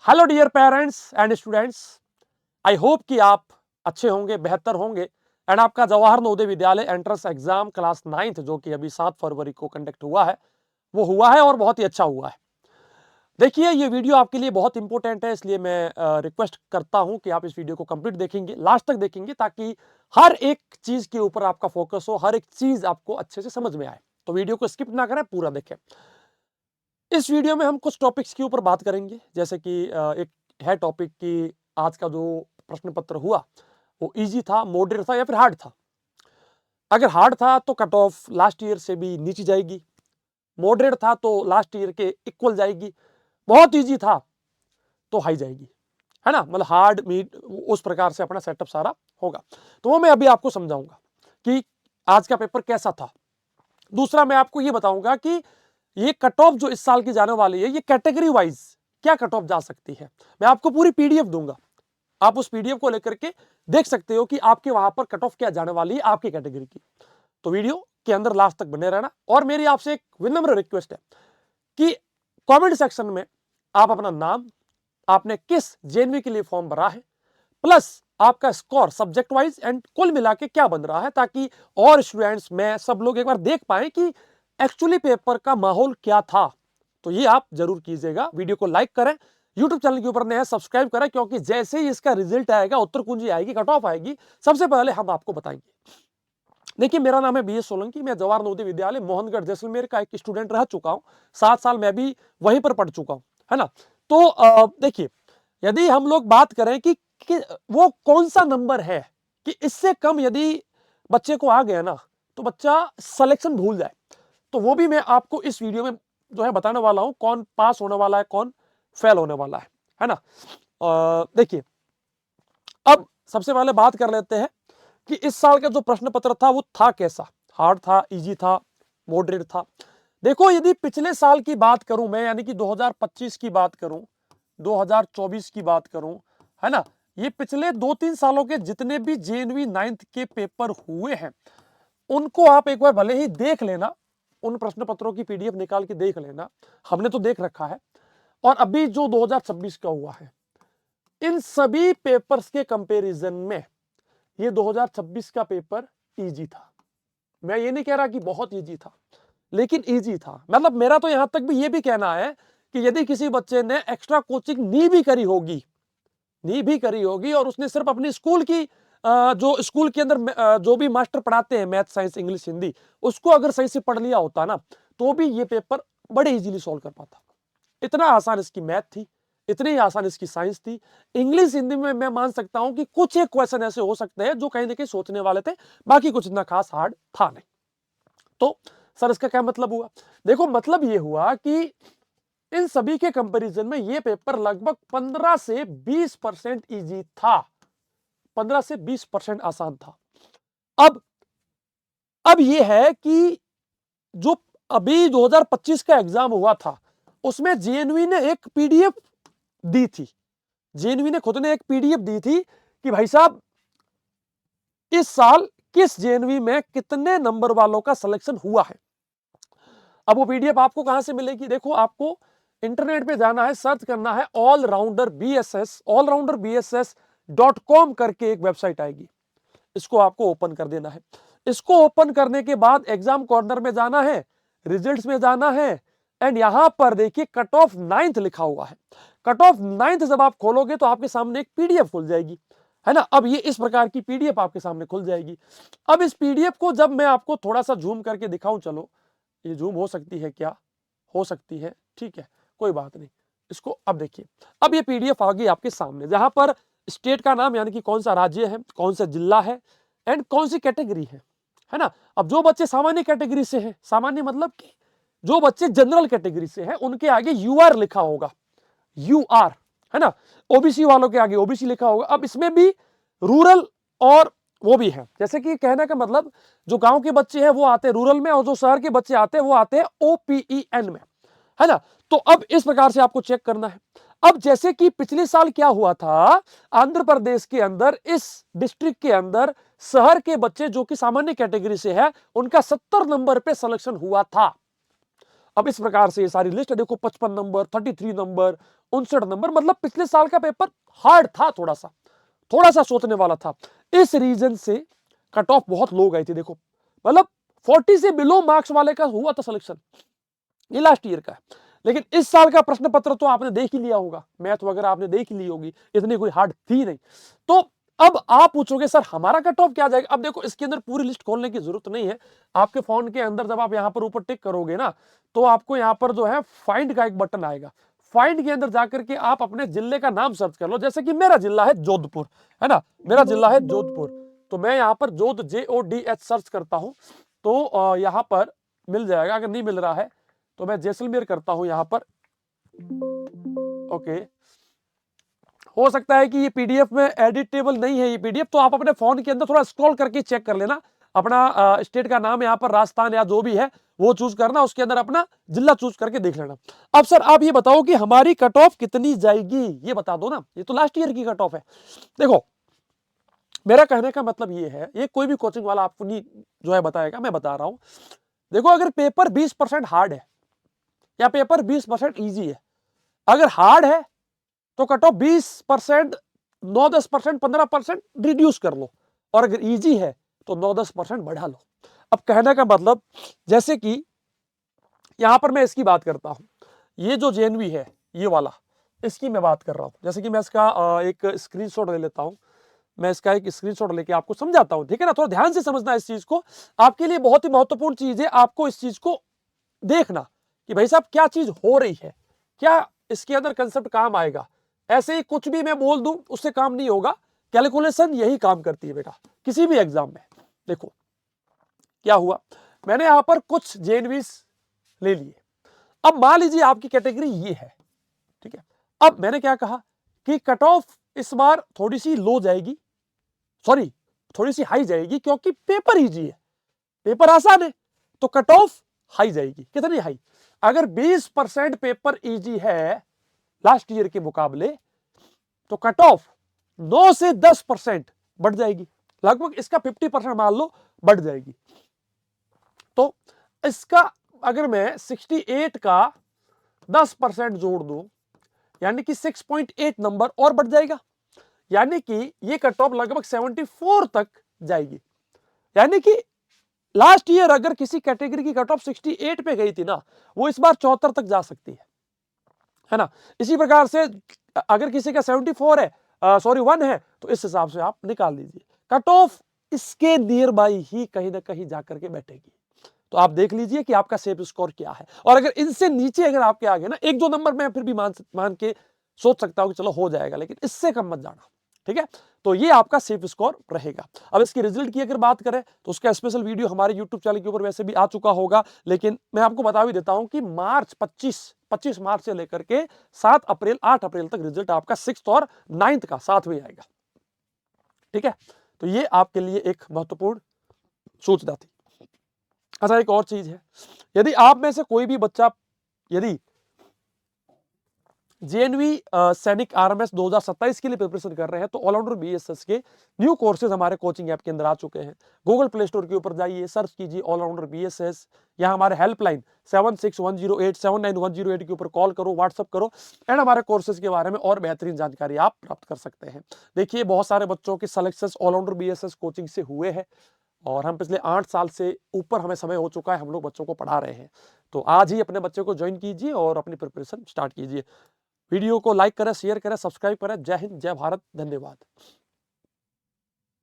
Hello dear parents and students, I hope कि आप अच्छे होंगे, बेहतर होंगे एंड आपका Jawahar Navodaya Vidyalaya entrance exam class 9th जो कि अभी 7 फरवरी को कंडक्ट हुआ है, वो हुआ है और बहुत ही अच्छा हुआ है। देखिए, ये वीडियो आपके लिए बहुत इंपॉर्टेंट है, इसलिए मैं रिक्वेस्ट करता हूं कि आप इस वीडियो को कंप्लीट देखेंगे, लास्ट तक देखेंगे, ताकि हर एक चीज के ऊपर आपका फोकस हो, हर एक चीज आपको अच्छे से समझ में आए। तो वीडियो को स्किप ना करें, पूरा देखें। इस वीडियो में हम कुछ टॉपिक्स के ऊपर बात करेंगे, जैसे कि एक है टॉपिक कि आज का जो प्रश्न पत्र हुआ वो इजी था, मॉडरेट था या फिर हार्ड था। अगर हार्ड था तो कट ऑफ लास्ट ईयर से भी नीचे जाएगी, मॉडरेट था तो लास्ट ईयर के इक्वल जाएगी, बहुत इजी था तो हाई जाएगी, है ना। मतलब हार्ड मीड उस प्रकार से अपना सेटअप सारा होगा। तो वो मैं अभी आपको समझाऊंगा कि आज का पेपर कैसा था। दूसरा मैं आपको ये बताऊंगा कि ये कट ऑफ जो इस साल की जाने वाली है, ये कैटेगरी वाइज क्या कट ऑफ जा सकती है। मैं आपको पूरी पीडीएफ दूंगा, आप उस पीडीएफ को लेकर के देख सकते हो कि आपके वहां पर कट ऑफ क्या जाने वाली है आपकी कैटेगरी की। तो वीडियो के अंदर लास्ट तक बने रहना। और मेरी आपसे एक विनम्र रिक्वेस्ट है कि कमेंट सेक्शन में आप अपना नाम, आपने किस जेएनवी के लिए फॉर्म भरा है, प्लस आपका स्कोर सब्जेक्ट वाइज एंड कुल मिला के क्या बन रहा है, ताकि और स्टूडेंट्स में सब लोग एक बार देख पाए कि एक्चुअली पेपर का माहौल क्या था। तो ये आप जरूर कीजिएगा। वीडियो को लाइक करें, यूट्यूब चैनल के ऊपर नया सब्सक्राइब करें, क्योंकि जैसे ही इसका रिजल्ट आएगा, उत्तर कुंजी आएगी, कट ऑफ आएगी, सबसे पहले हम आपको बताएंगे। देखिए, मेरा नाम है बीएस सोलंकी, मैं जवाहर नवोदय विद्यालय मोहनगढ़ जैसलमेर का एक स्टूडेंट रह चुका हूं। 7 साल मैं भी वहीं पर पढ़ चुका हूं, है ना। तो देखिए, यदि हम लोग बात करें कि वो कौन सा नंबर है कि इससे कम यदि बच्चे को आ गया ना तो बच्चा सिलेक्शन भूल जाए, तो वो भी मैं आपको इस वीडियो में जो है बताने वाला हूं, कौन पास होने वाला है, कौन फेल होने वाला है ना। देखिए, अब सबसे पहले बात कर लेते हैं कि इस साल का जो प्रश्न पत्र था वो था कैसा, हार्ड था, इजी था, मॉडरेट था। देखो, यदि पिछले साल की बात करूं मैं, यानी कि 2025 की बात करूं, 2024 की बात करूं, है ना, ये पिछले 2-3 सालों के जितने भी जेएनवी 9th के पेपर हुए हैं, उनको आप एक बार भले ही देख लेना, उन प्रश्न पत्रों की पीडीएफ निकाल के देख लेना। हमने तो देख रखा है। और अभी जो 2026 का हुआ है, इन सभी पेपर्स के कंपैरिजन में ये 2026 का पेपर इजी था। मैं ये नहीं कह रहा कि बहुत इजी था, लेकिन इजी था। मतलब मेरा तो यहां तक भी ये भी कहना है कि यदि किसी बच्चे ने एक्स्ट्रा कोचिंग नहीं भी करी होगी और उसने सिर्फ अपनी स्कूल की जो स्कूल के अंदर जो भी मास्टर पढ़ाते हैं, मैथ, साइंस, इंग्लिश, हिंदी, उसको अगर सही से पढ़ लिया होता ना, तो भी ये पेपर बड़े इजीली सॉल्व कर पाता। इतना आसान इसकी मैथ थी, इतनी आसान इसकी साइंस थी। इंग्लिश, हिंदी में मैं मान सकता हूं कि कुछ एक क्वेश्चन ऐसे हो सकते हैं जो कहीं ना कहीं सोचने वाले थे, बाकी कुछ इतना खास हार्ड था नहीं। तो सर, इसका क्या मतलब हुआ? देखो, मतलब ये हुआ कि इन सभी के कंपैरिजन में ये पेपर लगभग 15 से 20% इजी था, 15 से 20% आसान था। अब ये है कि जो अभी 2025 का एग्जाम हुआ था, उसमें जेएनवी ने एक पीडीएफ दी थी, जेएनवी ने खुद ने एक पीडीएफ दी थी कि भाई साहब, इस साल किस जेएनवी में कितने नंबर वालों का सिलेक्शन हुआ है। अब वो पीडीएफ आपको कहां से मिलेगी? देखो, आपको इंटरनेट पे जाना है, सर्च करना है allrounderbss.com करके एक वेबसाइट आएगी, इसको आपको ओपन कर देना है। इसको ओपन करने के बाद एग्जाम कॉर्नर में जाना है, रिजल्ट्स में जाना है, एंड यहां पर देखिए कट ऑफ 9th लिखा हुआ है। कट ऑफ 9th जब आप खोलोगे तो आपके सामने एक पीडीएफ खुल जाएगी, है ना। अब ये इस प्रकार की पीडीएफ आपके सामने खुल जाएगी। अब इस पीडीएफ को जब मैं आपको थोड़ा सा जूम करके दिखाऊं, चलो ये जूम हो सकती है क्या? हो सकती है, ठीक है, कोई बात नहीं। इसको अब देखिए, अब ये पीडीएफ आ गई आपके सामने, जहां पर स्टेट का नाम, यानी कि कौन सा राज्य है, कौन सा जिला है, एंड कौन सी कैटेगरी है ना। अब जो बच्चे सामान्य कैटेगरी से हैं, सामान्य मतलब कि जो बच्चे जनरल कैटेगरी से हैं, उनके आगे यूआर लिखा होगा, यूआर, है ना। ओबीसी वालों के आगे ओबीसी लिखा होगा। अब इसमें भी रूरल और वो भी है, जैसे कि कहने का मतलब, जो गांव के बच्चे हैं वो आते हैं रूरल में, और जो शहर के बच्चे आते हैं वो आते हैं ओपीईएन में, है ना। तो अब इस प्रकार से आपको चेक करना है। अब जैसे कि पिछले साल क्या हुआ था, आंध्र प्रदेश के अंदर, इस डिस्ट्रिक्ट के अंदर शहर के बच्चे जो कि सामान्य कैटेगरी से है, उनका 70 नंबर पे सिलेक्शन हुआ था। अब इस प्रकार से ये सारी लिस्ट देखो, 55 नंबर, 33 नंबर, 59 नंबर, मतलब पिछले साल का पेपर हार्ड था, थोड़ा सा सोचने वाला था। इस रीजन से कट ऑफ बहुत लो गई थी। देखो मतलब 40 से बिलो मार्क्स वाले का हुआ था सिलेक्शन, ये लास्ट ईयर का है। लेकिन इस साल का प्रश्न पत्र तो आपने देख ही लिया होगा, मैथ वगैरह आपने देख ही ली होगी, इतनी कोई हार्ड थी नहीं। तो अब आप पूछोगे सर हमारा कट ऑफ क्या जाएगा। अब देखो इसके अंदर पूरी लिस्ट खोलने की जरूरत नहीं है। आपके फोन के अंदर जब आप यहां पर ऊपर टिक करोगे ना, तो आपको यहां पर जो है फाइंड का एक बटन आएगा। फाइंड के अंदर जाकर के आप अपने जिले का नाम सर्च कर लो। जैसे कि मेरा जिला है जोधपुर, है ना, मेरा जिला है जोधपुर। तो मैं यहाँ पर JODH सर्च करता हूं, तो यहां पर मिल जाएगा। अगर नहीं मिल रहा है तो मैं जैसलमेर करता हूं यहां पर। ओके, हो सकता है कि ये पीडीएफ में एडिटेबल नहीं है ये पीडीएफ, तो आप अपने फोन के अंदर थोड़ा स्क्रॉल करके चेक कर लेना। अपना स्टेट का नाम यहाँ पर राजस्थान या जो भी है वो चूज करना, उसके अंदर अपना जिला चूज करके देख लेना। अब सर आप ये बताओ कि हमारी कट ऑफ कितनी जाएगी, ये बता दो ना, ये तो लास्ट ईयर की कट ऑफ है। देखो मेरा कहने का मतलब ये है, ये कोई भी कोचिंग वाला आपको नहीं जो है बताएगा, मैं बता रहा हूं। देखो अगर पेपर 20% हार्ड है या पेपर 20% ईजी है, अगर हार्ड है तो कट ऑफ 20%, 9-10%, 15% रिड्यूस कर लो, और अगर इजी है तो 9-10% बढ़ा लो। अब कहने का मतलब, जैसे कि यहां पर मैं इसकी बात करता हूं, ये जो जेएनवी है ये वाला, इसकी मैं बात कर रहा हूं। जैसे कि मैं इसका एक स्क्रीनशॉट ले लेता हूं, मैं इसका एक स्क्रीनशॉट लेके आपको समझाता हूं, ठीक है ना। थोड़ा ध्यान से समझना इस चीज को, आपके लिए बहुत ही महत्वपूर्ण चीज है। आपको इस चीज को देखना कि भाई साहब क्या चीज हो रही है, क्या इसके अंदर कंसेप्ट काम आएगा। ऐसे ही कुछ भी मैं बोल दूं उससे काम नहीं होगा। कैलकुलेशन यही काम करती है बेटा किसी भी एग्जाम में। देखो क्या हुआ, मैंने यहां पर कुछ जेएनवीज ले लिए। अब मान लीजिए आपकी कैटेगरी ये है, ठीक है। अब मैंने क्या कहा कि कट ऑफ इस बार थोड़ी सी लो जाएगी, सॉरी थोड़ी सी हाई जाएगी, क्योंकि पेपर इजी है, पेपर आसान है, तो कट ऑफ हाई जाएगी। कितनी हाई, अगर 20% पेपर इजी है लास्ट ईयर के मुकाबले, तो कट ऑफ 9 से 10% बढ़ जाएगी, लगभग इसका 50% मान लो बढ़ जाएगी। तो इसका अगर मैं 68 का 10% जोड़ दूं, यानी कि 6.8 नंबर और बढ़ जाएगा, यानी कि ये कट ऑफ लगभग 74 तक जाएगी। यानी कि लास्ट ईयर अगर किसी कैटेगरी की कट ऑफ 68 पे गई थी ना, वो इस बार 74 तक जा सकती है ना। इसी प्रकार से अगर किसी का 74 है, सॉरी 1 है, तो इस हिसाब से आप निकाल लीजिए, कट ऑफ इसके नियर बाई ही कहीं ना कहीं जाकर के बैठेगी। तो आप देख लीजिए कि आपका सेफ स्कोर क्या है, और अगर इनसे नीचे अगर आपके आगे ना 1-2 नंबर में फिर भी मान के सोच सकता हूं कि चलो हो जाएगा, लेकिन इससे कम मत जाना, ठीक है। तो ये आपका सेफ स्कोर रहेगा। अब इसके रिजल्ट की अगर बात करें तो उसका स्पेशल वीडियो हमारे यूट्यूब चैनल के ऊपर वैसे भी आ चुका होगा, लेकिन मैं आपको बता भी देता हूं कि 25 मार्च से लेकर के 8 अप्रैल तक रिजल्ट आपका 6th और 9th का साथ में आएगा, ठीक है। तो ये आपके लिए एक महत्वपूर्ण सूचना थी। अच्छा एक और चीज है, यदि आप में से कोई भी बच्चा यदि जेएनवी सैनिक आरएमएस 2027 के लिए प्रिपरेशन कर रहे हैं, तो ऑलराउंडर बीएसएस के न्यू कोर्सेज हमारे कोचिंग ऐप के अंदर आ चुके हैं। गूगल प्ले स्टोर के ऊपर जाइए, सर्च कीजिए ऑलराउंडर बीएसएस, यहाँ हमारे हेल्पलाइन 7610879108 के ऊपर कॉल करो, व्हाट्सअप करो, एंड हमारे कोर्सेज के बारे में और बेहतरीन जानकारी आप प्राप्त कर सकते हैं। देखिए बहुत सारे बच्चों के सिलेक्शन ऑलराउंडर बीएसएस कोचिंग से हुए हैं, और हम पिछले 8 साल से ऊपर हमें समय हो चुका है, हम लोग बच्चों को पढ़ा रहे हैं। तो आज ही अपने बच्चे को ज्वाइन कीजिए और अपनी प्रिपरेशन स्टार्ट कीजिए। वीडियो को लाइक करें, शेयर करें, सब्सक्राइब करें। जय हिंद, जय भारत, धन्यवाद।